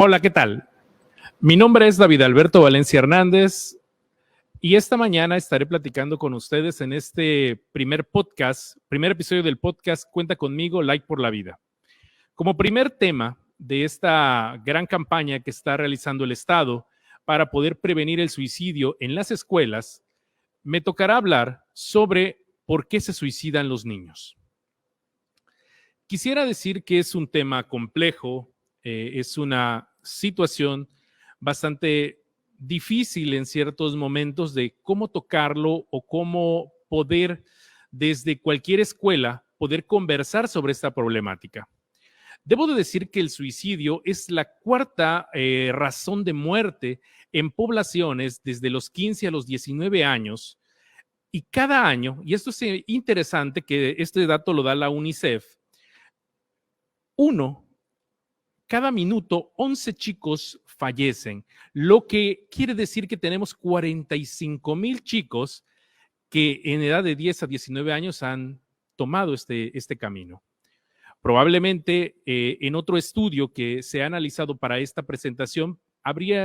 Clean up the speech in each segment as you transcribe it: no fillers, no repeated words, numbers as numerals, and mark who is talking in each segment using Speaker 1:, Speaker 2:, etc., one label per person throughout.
Speaker 1: Hola, ¿qué tal? Mi nombre es David Alberto Valencia Hernández y esta mañana estaré platicando con ustedes en este primer episodio del podcast Cuenta conmigo, Like por la Vida. Como primer tema de esta gran campaña que está realizando el Estado para poder prevenir el suicidio en las escuelas, me tocará hablar sobre por qué se suicidan los niños. Quisiera decir que es un tema complejo, es una situación bastante difícil en ciertos momentos de cómo tocarlo o cómo poder desde cualquier escuela poder conversar sobre esta problemática. Debo de decir que el suicidio es la cuarta razón de muerte en poblaciones desde los 15 a los 19 años y cada año, y esto es interesante que este dato lo da la UNICEF, cada minuto 11 chicos fallecen, lo que quiere decir que tenemos 45,000 chicos que en edad de 10 a 19 años han tomado este camino. Probablemente en otro estudio que se ha analizado para esta presentación,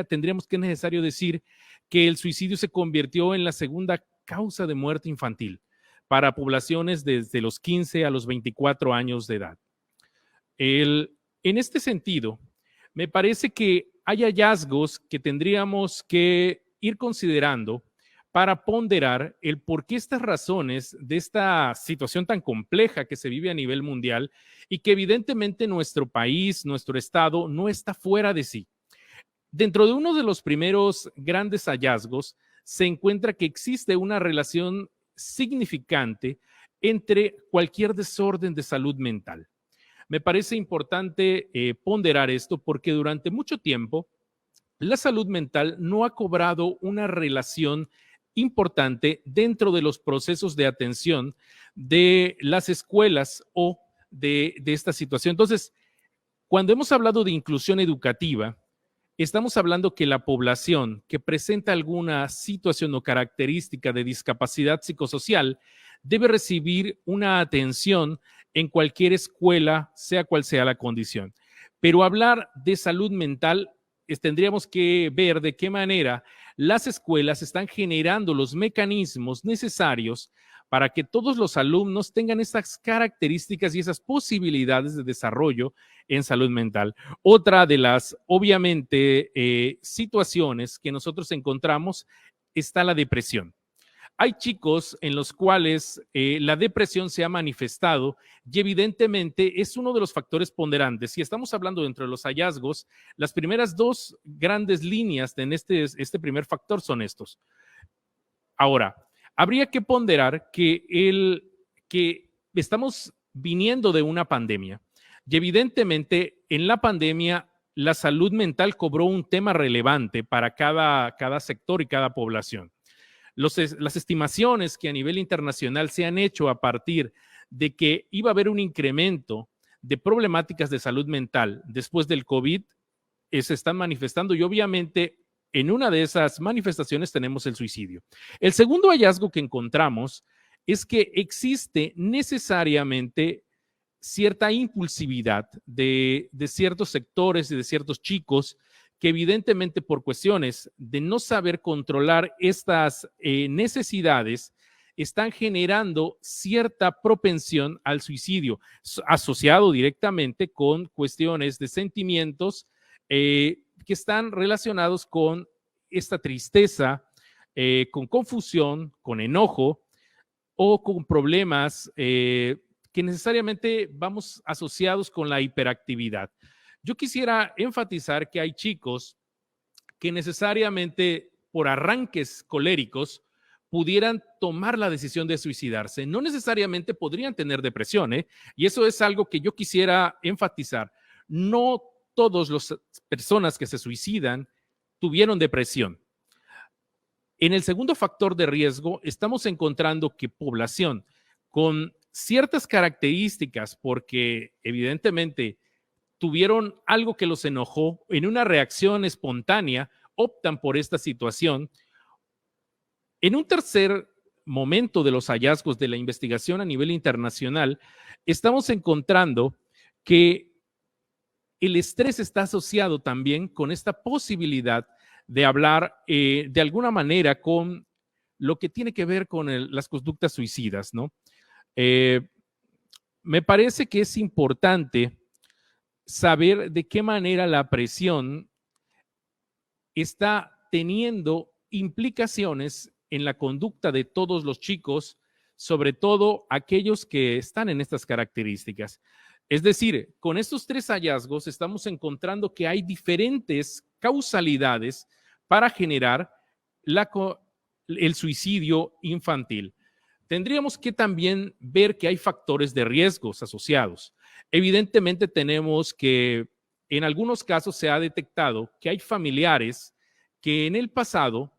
Speaker 1: tendríamos que necesario decir que el suicidio se convirtió en la segunda causa de muerte infantil para poblaciones desde los 15 a los 24 años de edad. En este sentido, me parece que hay hallazgos que tendríamos que ir considerando para ponderar el por qué estas razones de esta situación tan compleja que se vive a nivel mundial y que evidentemente nuestro país, nuestro estado, no está fuera de sí. Dentro de uno de los primeros grandes hallazgos se encuentra que existe una relación significante entre cualquier desorden de salud mental. Me parece importante ponderar esto porque durante mucho tiempo la salud mental no ha cobrado una relación importante dentro de los procesos de atención de las escuelas o de esta situación. Entonces, cuando hemos hablado de inclusión educativa, estamos hablando que la población que presenta alguna situación o característica de discapacidad psicosocial debe recibir una atención en cualquier escuela, sea cual sea la condición. Pero hablar de salud mental, tendríamos que ver de qué manera las escuelas están generando los mecanismos necesarios para que todos los alumnos tengan esas características y esas posibilidades de desarrollo en salud mental. Otra de las, obviamente, situaciones que nosotros encontramos está la depresión. Hay chicos en los cuales la depresión se ha manifestado y evidentemente es uno de los factores ponderantes. Si estamos hablando dentro de los hallazgos, las primeras dos grandes líneas en este primer factor son estos. Ahora, habría que ponderar que estamos viniendo de una pandemia y evidentemente en la pandemia la salud mental cobró un tema relevante para cada sector y cada población. Las estimaciones que a nivel internacional se han hecho a partir de que iba a haber un incremento de problemáticas de salud mental después del COVID se están manifestando y obviamente en una de esas manifestaciones tenemos el suicidio. El segundo hallazgo que encontramos es que existe necesariamente cierta impulsividad de ciertos sectores y de ciertos chicos que evidentemente por cuestiones de no saber controlar estas necesidades están generando cierta propensión al suicidio, asociado directamente con cuestiones de sentimientos que están relacionados con esta tristeza, con confusión, con enojo o con problemas que necesariamente vamos asociados con la hiperactividad. Yo quisiera enfatizar que hay chicos que necesariamente por arranques coléricos pudieran tomar la decisión de suicidarse. No necesariamente podrían tener depresión, y eso es algo que yo quisiera enfatizar. No todas las personas que se suicidan tuvieron depresión. En el segundo factor de riesgo, estamos encontrando que población con ciertas características, porque evidentemente tuvieron algo que los enojó, en una reacción espontánea, optan por esta situación. En un tercer momento de los hallazgos de la investigación a nivel internacional, estamos encontrando que el estrés está asociado también con esta posibilidad de hablar de alguna manera con lo que tiene que ver con las conductas suicidas, ¿no? Me parece que es importante saber de qué manera la presión está teniendo implicaciones en la conducta de todos los chicos, sobre todo aquellos que están en estas características. Es decir, con estos tres hallazgos estamos encontrando que hay diferentes causalidades para generar el suicidio infantil. Tendríamos que también ver que hay factores de riesgos asociados. Evidentemente tenemos que en algunos casos se ha detectado que hay familiares que en el pasado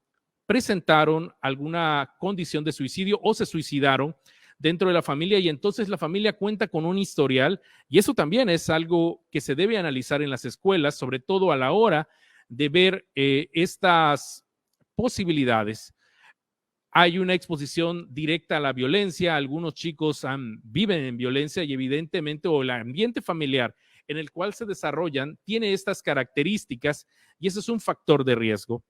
Speaker 1: presentaron alguna condición de suicidio o se suicidaron dentro de la familia y entonces la familia cuenta con un historial y eso también es algo que se debe analizar en las escuelas, sobre todo a la hora de ver estas posibilidades. Hay una exposición directa a la violencia, algunos chicos viven en violencia y evidentemente o el ambiente familiar en el cual se desarrollan tiene estas características y eso es un factor de riesgo.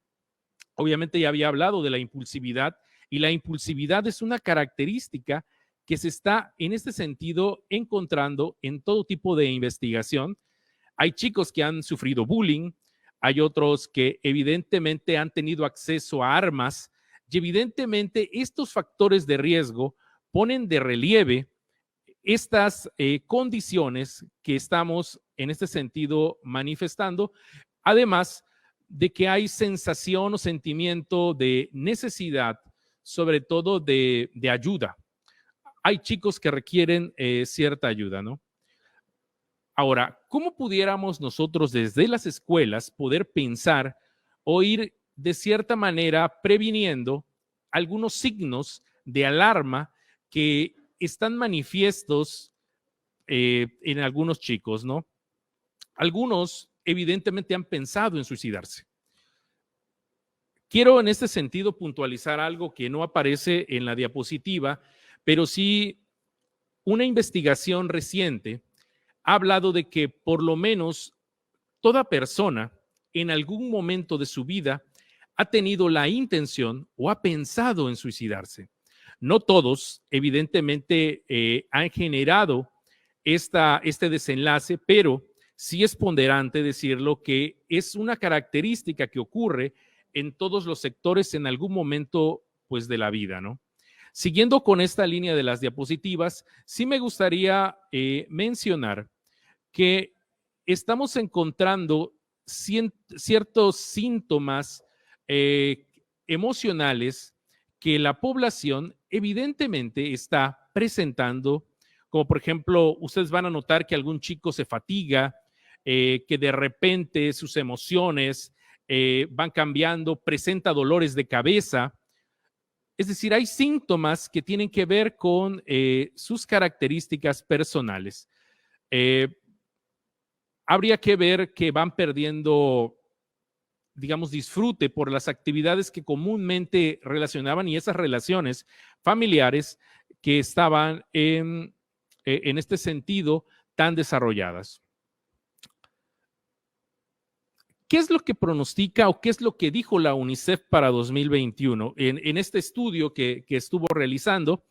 Speaker 1: Obviamente ya había hablado de la impulsividad y la impulsividad es una característica que se está en este sentido encontrando en todo tipo de investigación. Hay chicos que han sufrido bullying, hay otros que evidentemente han tenido acceso a armas y evidentemente estos factores de riesgo ponen de relieve estas condiciones que estamos en este sentido manifestando, además de que hay sensación o sentimiento de necesidad, sobre todo de ayuda. Hay chicos que requieren cierta ayuda, ¿no? Ahora, ¿cómo pudiéramos nosotros desde las escuelas poder pensar o ir de cierta manera previniendo algunos signos de alarma que están manifiestos en algunos chicos, ¿no? Algunos evidentemente han pensado en suicidarse. Quiero en este sentido puntualizar algo que no aparece en la diapositiva, pero sí una investigación reciente ha hablado de que por lo menos toda persona en algún momento de su vida ha tenido la intención o ha pensado en suicidarse. No todos, evidentemente, han generado este desenlace, pero sí es ponderante decirlo que es una característica que ocurre en todos los sectores en algún momento, pues, de la vida, ¿no? Siguiendo con esta línea de las diapositivas, sí me gustaría mencionar que estamos encontrando ciertos síntomas emocionales que la población evidentemente está presentando, como por ejemplo, ustedes van a notar que algún chico se fatiga, que de repente sus emociones van cambiando, presenta dolores de cabeza. Es decir, hay síntomas que tienen que ver con sus características personales. Habría que ver que van perdiendo, digamos, disfrute por las actividades que comúnmente relacionaban y esas relaciones familiares que estaban en este sentido tan desarrolladas. ¿Qué es lo que pronostica o qué es lo que dijo la UNICEF para 2021? En este estudio que estuvo realizando,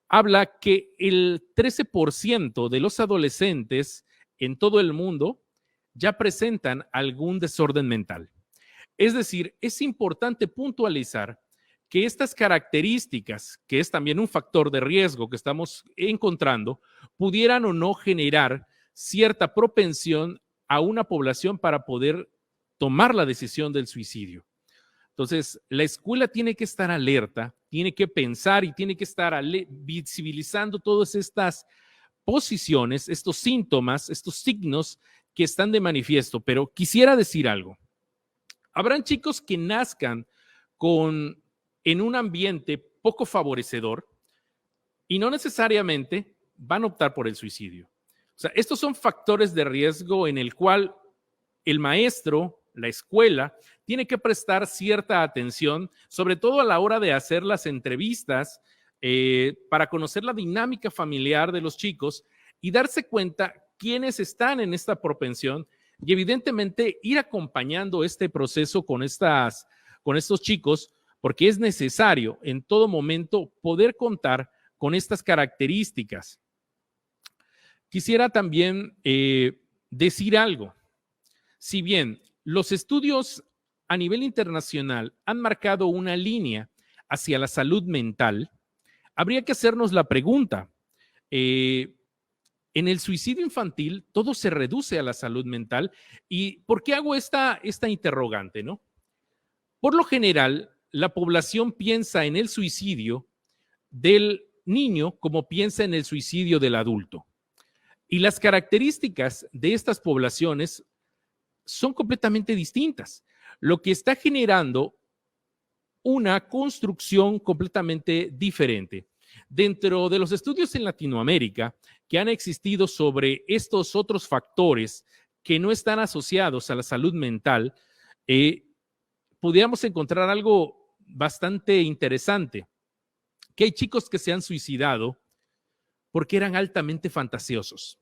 Speaker 1: habla que el 13% de los adolescentes en todo el mundo ya presentan algún desorden mental. Es decir, es importante puntualizar que estas características, que es también un factor de riesgo que estamos encontrando, pudieran o no generar cierta propensión a una población para poder tomar la decisión del suicidio. Entonces, la escuela tiene que estar alerta, tiene que pensar y tiene que estar visibilizando todas estas posiciones, estos síntomas, estos signos que están de manifiesto. Pero quisiera decir algo. Habrán chicos que nazcan en un ambiente poco favorecedor y no necesariamente van a optar por el suicidio. O sea, estos son factores de riesgo en el cual el maestro, la escuela, tiene que prestar cierta atención, sobre todo a la hora de hacer las entrevistas para conocer la dinámica familiar de los chicos y darse cuenta quiénes están en esta propensión y evidentemente ir acompañando este proceso con estos chicos, porque es necesario en todo momento poder contar con estas características. Quisiera también decir algo. Si bien los estudios a nivel internacional han marcado una línea hacia la salud mental, habría que hacernos la pregunta, en el suicidio infantil todo se reduce a la salud mental. ¿Y por qué hago esta interrogante, no? Por lo general, la población piensa en el suicidio del niño como piensa en el suicidio del adulto. Y las características de estas poblaciones son completamente distintas, lo que está generando una construcción completamente diferente. Dentro de los estudios en Latinoamérica que han existido sobre estos otros factores que no están asociados a la salud mental, pudiéramos encontrar algo bastante interesante, que hay chicos que se han suicidado porque eran altamente fantasiosos.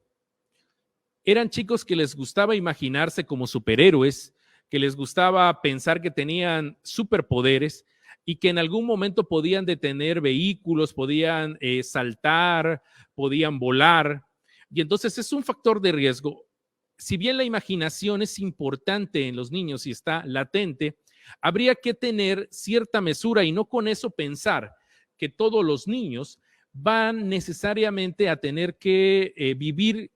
Speaker 1: Eran chicos que les gustaba imaginarse como superhéroes, que les gustaba pensar que tenían superpoderes y que en algún momento podían detener vehículos, podían saltar, podían volar. Y entonces es un factor de riesgo. Si bien la imaginación es importante en los niños y está latente, habría que tener cierta mesura y no con eso pensar que todos los niños van necesariamente a tener que vivir,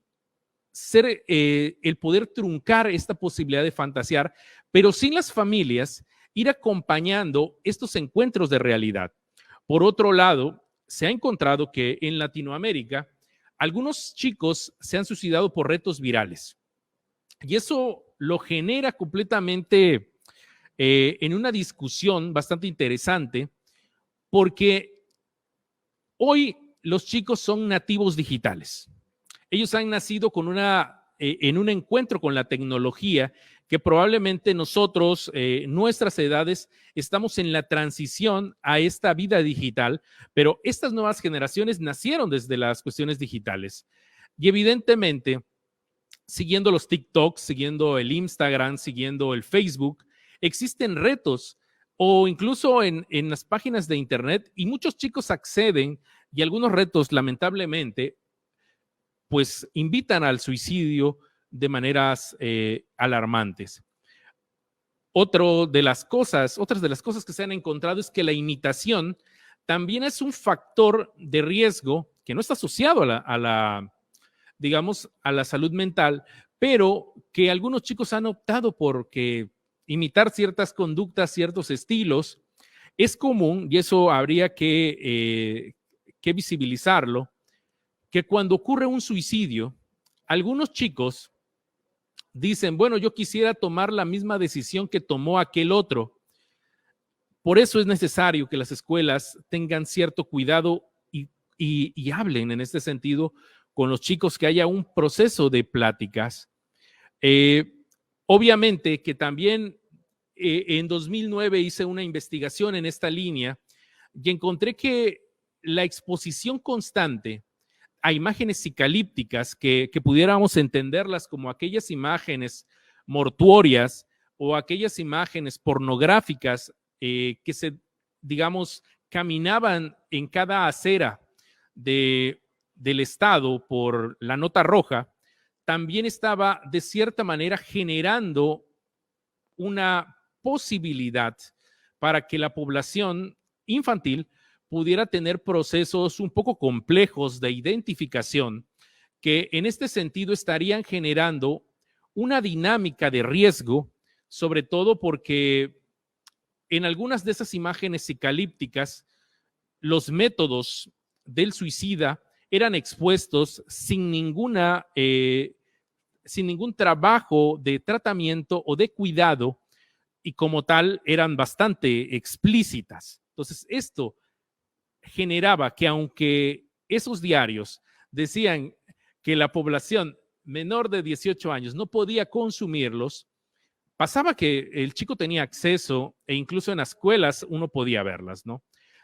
Speaker 1: el poder truncar esta posibilidad de fantasear, pero sin las familias ir acompañando estos encuentros de realidad. Por otro lado, se ha encontrado que en Latinoamérica algunos chicos se han suicidado por retos virales y eso lo genera completamente en una discusión bastante interesante, porque hoy los chicos son nativos digitales. Ellos han nacido con en un encuentro con la tecnología que probablemente nosotros, nuestras edades, estamos en la transición a esta vida digital, pero estas nuevas generaciones nacieron desde las cuestiones digitales. Y evidentemente, siguiendo los TikToks, siguiendo el Instagram, siguiendo el Facebook, existen retos o incluso en las páginas de internet y muchos chicos acceden y algunos retos, lamentablemente, pues invitan al suicidio de maneras alarmantes. Otras de las cosas que se han encontrado es que la imitación también es un factor de riesgo que no está asociado digamos, a la salud mental, pero que algunos chicos han optado por imitar ciertas conductas, ciertos estilos. Es común, y eso habría que visibilizarlo, que cuando ocurre un suicidio, algunos chicos dicen, bueno, yo quisiera tomar la misma decisión que tomó aquel otro. Por eso es necesario que las escuelas tengan cierto cuidado y hablen en este sentido con los chicos, que haya un proceso de pláticas. Obviamente que también en 2009 hice una investigación en esta línea y encontré que la exposición constante a imágenes psicalípticas que pudiéramos entenderlas como aquellas imágenes mortuorias o aquellas imágenes pornográficas que digamos, caminaban en cada acera del estado por la nota roja, también estaba de cierta manera generando una posibilidad para que la población infantil pudiera tener procesos un poco complejos de identificación que en este sentido estarían generando una dinámica de riesgo, sobre todo porque en algunas de esas imágenes psicalípticas los métodos del suicida eran expuestos sin ningún trabajo de tratamiento o de cuidado y como tal eran bastante explícitas. Entonces esto generaba que aunque esos diarios decían que la población menor de 18 años no podía consumirlos, pasaba que el chico tenía acceso e incluso en las escuelas uno podía verlas, ¿no?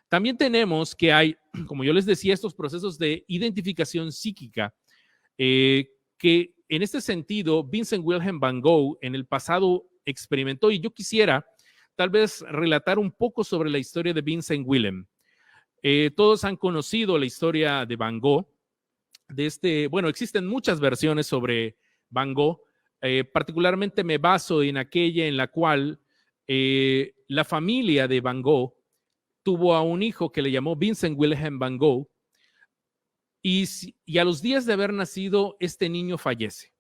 Speaker 1: También tenemos que hay, como yo les decía, estos procesos de identificación psíquica que en este sentido, Vincent Wilhelm Van Gogh en el pasado experimentó, y yo quisiera tal vez relatar un poco sobre la historia de Vincent Willem. Todos han conocido la historia de Van Gogh. Bueno, existen muchas versiones sobre Van Gogh. Particularmente me baso en aquella en la cual la familia de Van Gogh tuvo a un hijo que le llamó Vincent Wilhelm Van Gogh, y a los días de haber nacido, este niño fallece.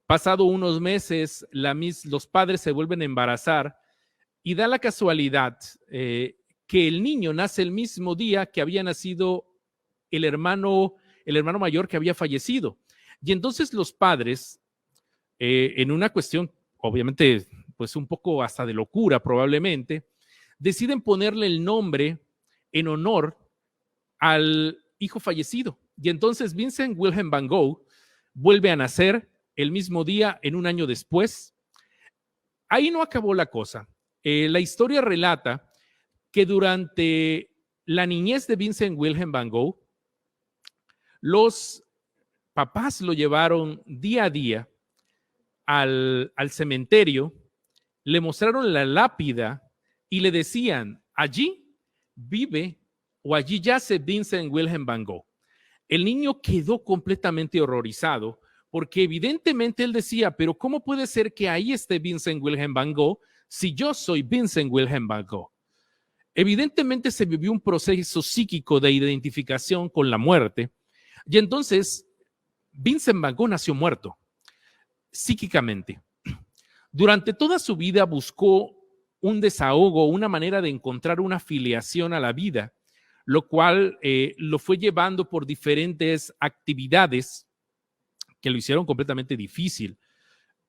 Speaker 1: Pasado unos meses, los padres se vuelven a embarazar y da la casualidad que el niño nace el mismo día que había nacido el hermano mayor que había fallecido. Y entonces los padres, en una cuestión, obviamente, pues un poco hasta de locura probablemente, deciden ponerle el nombre en honor al hijo fallecido. Y entonces Vincent Wilhelm Van Gogh vuelve a nacer el mismo día, en un año después. Ahí no acabó la cosa. La historia relata que durante la niñez de Vincent Wilhelm Van Gogh, los papás lo llevaron día a día al cementerio, le mostraron la lápida y le decían, allí vive o allí yace Vincent Wilhelm Van Gogh. El niño quedó completamente horrorizado porque evidentemente él decía, pero ¿cómo puede ser que ahí esté Vincent Wilhelm Van Gogh si yo soy Vincent Wilhelm Van Gogh? Evidentemente se vivió un proceso psíquico de identificación con la muerte, y entonces Vincent Van Gogh nació muerto psíquicamente. Durante toda su vida buscó un desahogo, una manera de encontrar una afiliación a la vida, lo cual lo fue llevando por diferentes actividades que lo hicieron completamente difícil.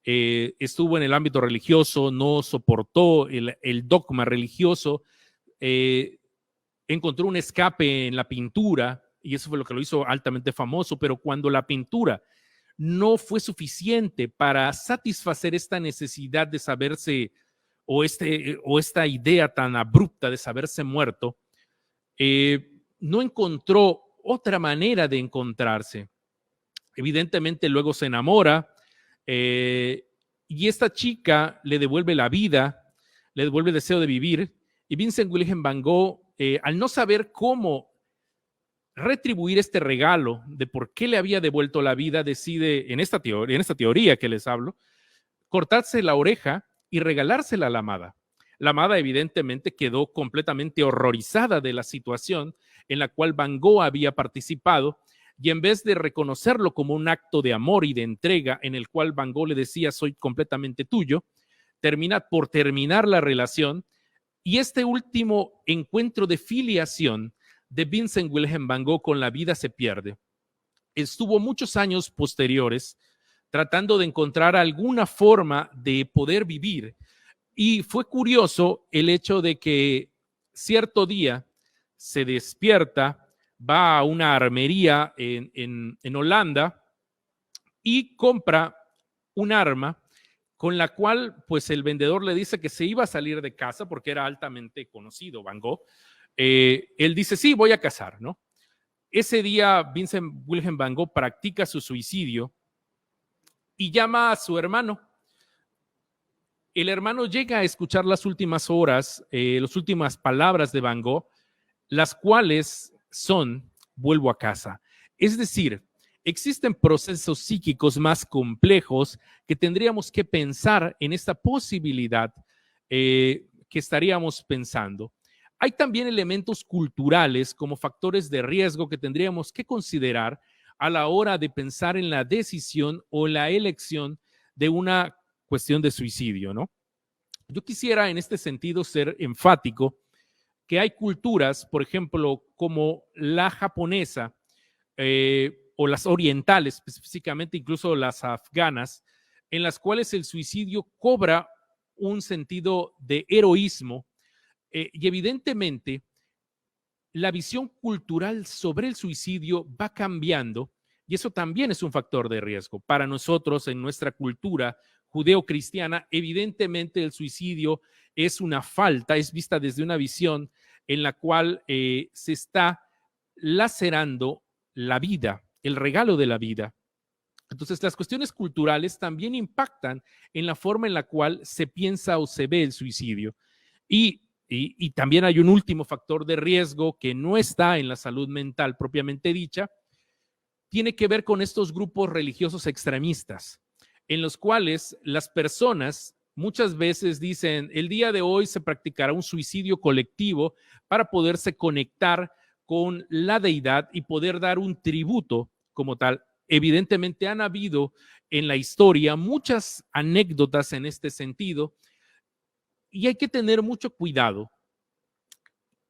Speaker 1: Estuvo en el ámbito religioso, no soportó el dogma religioso, encontró un escape en la pintura, y eso fue lo que lo hizo altamente famoso, pero cuando la pintura no fue suficiente para satisfacer esta necesidad de saberse, o esta idea tan abrupta de saberse muerto, no encontró otra manera de encontrarse. Evidentemente luego se enamora, y esta chica le devuelve la vida, le devuelve el deseo de vivir, y Vincent Wilhelm Van Gogh, al no saber cómo retribuir este regalo de por qué le había devuelto la vida, decide, en esta teoría que les hablo, cortarse la oreja y regalársela a la amada. La amada evidentemente quedó completamente horrorizada de la situación en la cual Van Gogh había participado, y en vez de reconocerlo como un acto de amor y de entrega en el cual Van Gogh le decía soy completamente tuyo, termina por terminar la relación, y este último encuentro de filiación de Vincent Wilhelm Van Gogh con la vida se pierde. Estuvo muchos años posteriores tratando de encontrar alguna forma de poder vivir, y fue curioso el hecho de que cierto día se despierta, va a una armería en Holanda y compra un arma con la cual pues el vendedor le dice que se iba a salir de casa porque era altamente conocido Van Gogh. Él dice, sí, voy a cazar, ¿no? Ese día Vincent Wilhelm Van Gogh practica su suicidio y llama a su hermano. El hermano llega a escuchar las últimas horas, las últimas palabras de Van Gogh, las cuales son, vuelvo a casa. Es decir, existen procesos psíquicos más complejos que tendríamos que pensar en esta posibilidad que estaríamos pensando. Hay también elementos culturales como factores de riesgo que tendríamos que considerar a la hora de pensar en la decisión o la elección de una cuestión de suicidio, ¿no? Yo quisiera en este sentido ser enfático que hay culturas, por ejemplo, como la japonesa o las orientales, específicamente incluso las afganas, en las cuales el suicidio cobra un sentido de heroísmo, y evidentemente la visión cultural sobre el suicidio va cambiando, y eso también es un factor de riesgo. Para nosotros, en nuestra cultura judeocristiana, evidentemente el suicidio es una falta, es vista desde una visión en la cual se está lacerando la vida, el regalo de la vida. Entonces, las cuestiones culturales también impactan en la forma en la cual se piensa o se ve el suicidio. Y también hay un último factor de riesgo que no está en la salud mental propiamente dicha, tiene que ver con estos grupos religiosos extremistas, en los cuales las personas muchas veces dicen, el día de hoy se practicará un suicidio colectivo para poderse conectar con la deidad y poder dar un tributo como tal. Evidentemente han habido en la historia muchas anécdotas en este sentido y hay que tener mucho cuidado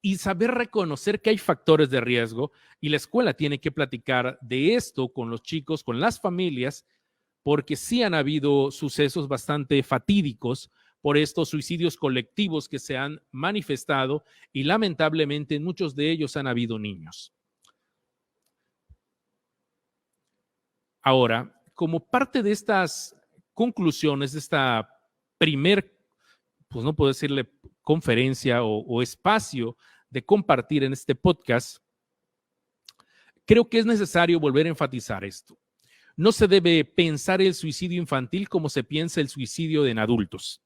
Speaker 1: y saber reconocer que hay factores de riesgo y la escuela tiene que platicar de esto con los chicos, con las familias, porque sí han habido sucesos bastante fatídicos por estos suicidios colectivos que se han manifestado y lamentablemente en muchos de ellos han habido niños. Ahora, como parte de estas conclusiones, de esta primer, pues no puedo decirle conferencia o espacio de compartir en este podcast, creo que es necesario volver a enfatizar esto. No se debe pensar el suicidio infantil como se piensa el suicidio en adultos.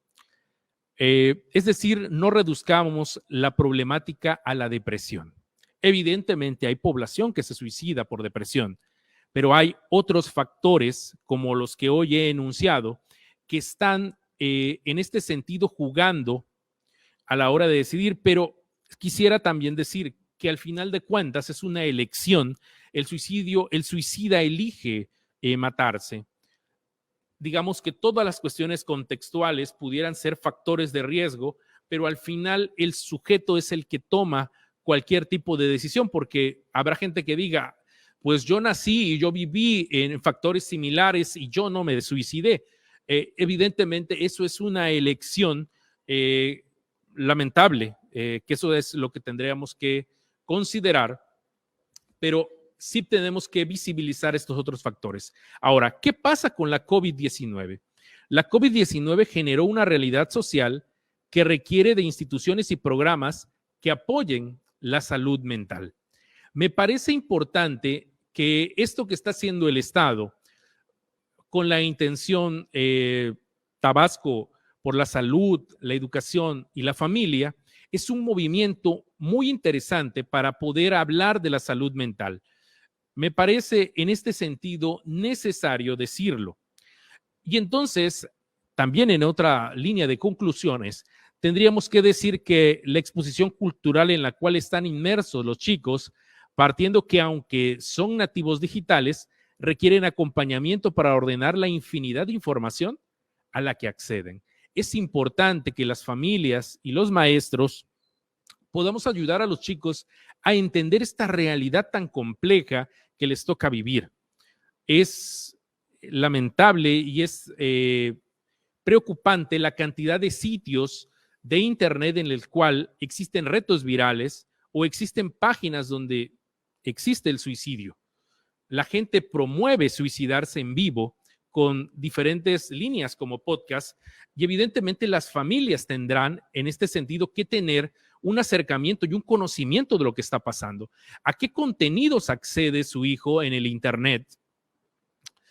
Speaker 1: Es decir, no reduzcamos la problemática a la depresión. Evidentemente hay población que se suicida por depresión, pero hay otros factores como los que hoy he enunciado que están en este sentido jugando a la hora de decidir, pero quisiera también decir que al final de cuentas es una elección. El suicida elige matarse. Digamos que todas las cuestiones contextuales pudieran ser factores de riesgo, pero al final el sujeto es el que toma cualquier tipo de decisión, porque habrá gente que diga, pues yo nací y yo viví en factores similares y yo no me suicidé. Evidentemente eso es una elección lamentable, que eso es lo que tendríamos que considerar, pero sí tenemos que visibilizar estos otros factores. Ahora, ¿qué pasa con la COVID-19? La COVID-19 generó una realidad social que requiere de instituciones y programas que apoyen la salud mental. Me parece importante que esto que está haciendo el Estado con la intención Tabasco por la salud, la educación y la familia es un movimiento muy interesante para poder hablar de la salud mental. Me parece en este sentido necesario decirlo. Y entonces, también en otra línea de conclusiones, tendríamos que decir que la exposición cultural en la cual están inmersos los chicos, partiendo que aunque son nativos digitales, requieren acompañamiento para ordenar la infinidad de información a la que acceden. Es importante que las familias y los maestros podamos ayudar a los chicos a entender esta realidad tan compleja que les toca vivir. Es lamentable y es preocupante la cantidad de sitios de internet en el cual existen retos virales o existen páginas donde existe el suicidio. La gente promueve suicidarse en vivo con diferentes líneas como podcast y evidentemente las familias tendrán en este sentido que tener un acercamiento y un conocimiento de lo que está pasando. ¿A qué contenidos accede su hijo en el internet?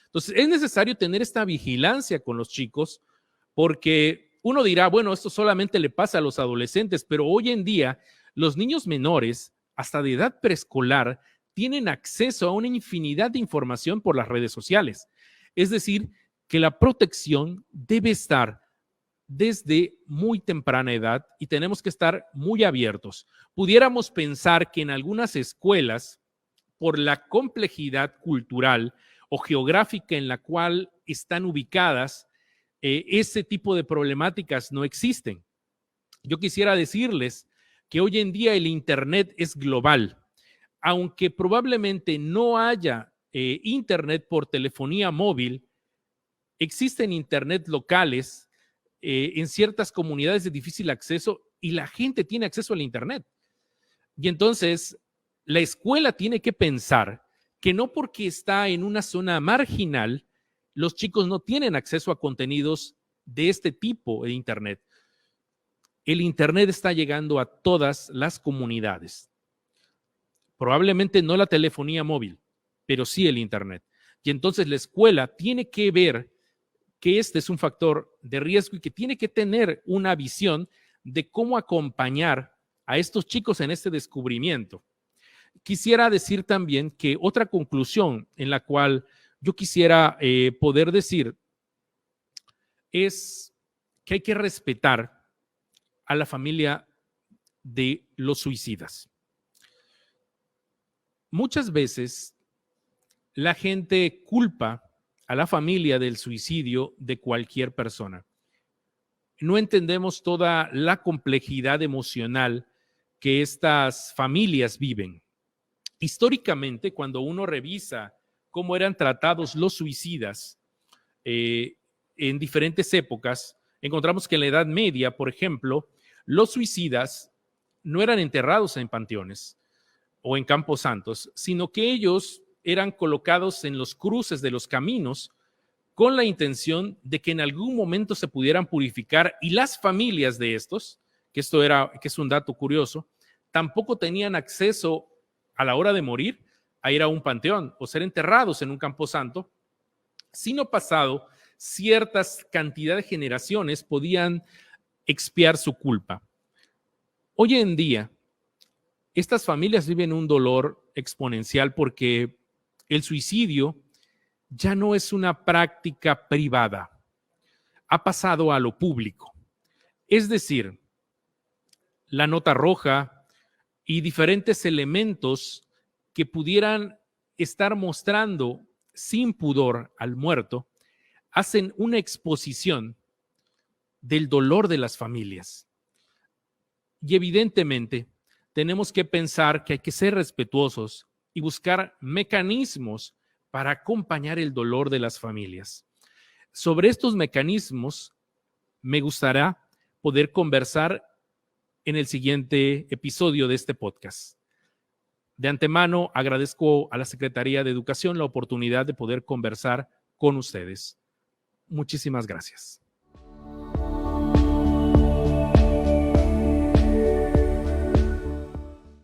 Speaker 1: Entonces, es necesario tener esta vigilancia con los chicos porque uno dirá, bueno, esto solamente le pasa a los adolescentes, pero hoy en día los niños menores, hasta de edad preescolar, tienen acceso a una infinidad de información por las redes sociales. Es decir, que la protección debe estar desde muy temprana edad y tenemos que estar muy abiertos. Pudiéramos pensar que en algunas escuelas, por la complejidad cultural o geográfica en la cual están ubicadas, ese tipo de problemáticas no existen. Yo quisiera decirles que hoy en día el Internet es global. Aunque probablemente no haya Internet por telefonía móvil, existen Internet locales en ciertas comunidades de difícil acceso y la gente tiene acceso al Internet. Y entonces la escuela tiene que pensar que no porque está en una zona marginal, los chicos no tienen acceso a contenidos de este tipo de Internet. El Internet está llegando a todas las comunidades. Probablemente no la telefonía móvil, pero sí el Internet. Y entonces la escuela tiene que ver que este es un factor de riesgo y que tiene que tener una visión de cómo acompañar a estos chicos en este descubrimiento. Quisiera decir también que otra conclusión en la cual yo quisiera poder decir es que hay que respetar a la familia de los suicidas. Muchas veces la gente culpa a la familia del suicidio de cualquier persona. No entendemos toda la complejidad emocional que estas familias viven. Históricamente, cuando uno revisa cómo eran tratados los suicidas en diferentes épocas, encontramos que en la Edad Media, por ejemplo, los suicidas no eran enterrados en panteones o en campos santos, sino que ellos eran colocados en los cruces de los caminos con la intención de que en algún momento se pudieran purificar, y las familias de estos, que es un dato curioso, tampoco tenían acceso a la hora de morir a ir a un panteón o ser enterrados en un camposanto, sino pasado ciertas cantidad de generaciones podían expiar su culpa. Hoy en día, estas familias viven un dolor exponencial porque el suicidio ya no es una práctica privada, ha pasado a lo público. Es decir, la nota roja y diferentes elementos que pudieran estar mostrando sin pudor al muerto hacen una exposición del dolor de las familias. Y evidentemente tenemos que pensar que hay que ser respetuosos y buscar mecanismos para acompañar el dolor de las familias. Sobre estos mecanismos me gustaría poder conversar en el siguiente episodio de este podcast. De antemano, agradezco a la Secretaría de Educación la oportunidad de poder conversar con ustedes. Muchísimas gracias.